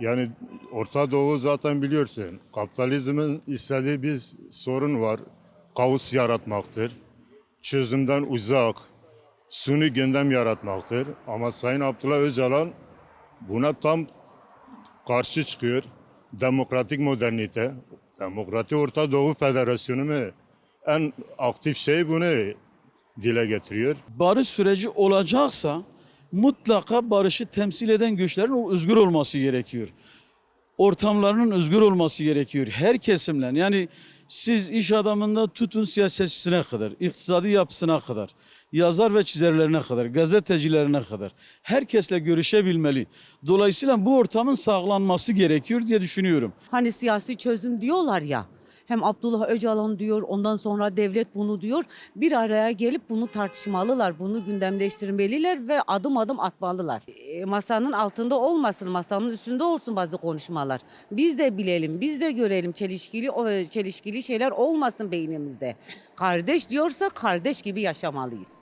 Yani Orta Doğu zaten biliyorsun. Kapitalizmin istediği bir sorun var. Kaos yaratmaktır. Çözümden uzak, suni gündem yaratmaktır. Ama Sayın Abdullah Öcalan buna tam karşı çıkıyor. Demokratik modernite, Demokratik Orta Doğu Federasyonu mu? En aktif şey bunu dile getiriyor. Barış süreci olacaksa mutlaka barışı temsil eden güçlerin özgür olması gerekiyor. Ortamlarının özgür olması gerekiyor. Her kesimden, yani siz iş adamında tutun siyasetçisine kadar, iktisadi yapısına kadar, yazar ve çizerlerine kadar, gazetecilerine kadar herkesle görüşebilmeli. Dolayısıyla bu ortamın sağlanması gerekiyor diye düşünüyorum. Hani siyasi çözüm diyorlar ya. Hem Abdullah Öcalan diyor, ondan sonra devlet bunu diyor. Bir araya gelip bunu tartışmalılar, bunu gündemleştirmeliler ve adım adım atmalılar. Masanın altında olmasın, masanın üstünde olsun bazı konuşmalar. Biz de bilelim, biz de görelim, çelişkili şeyler olmasın beynimizde. Kardeş diyorsa kardeş gibi yaşamalıyız.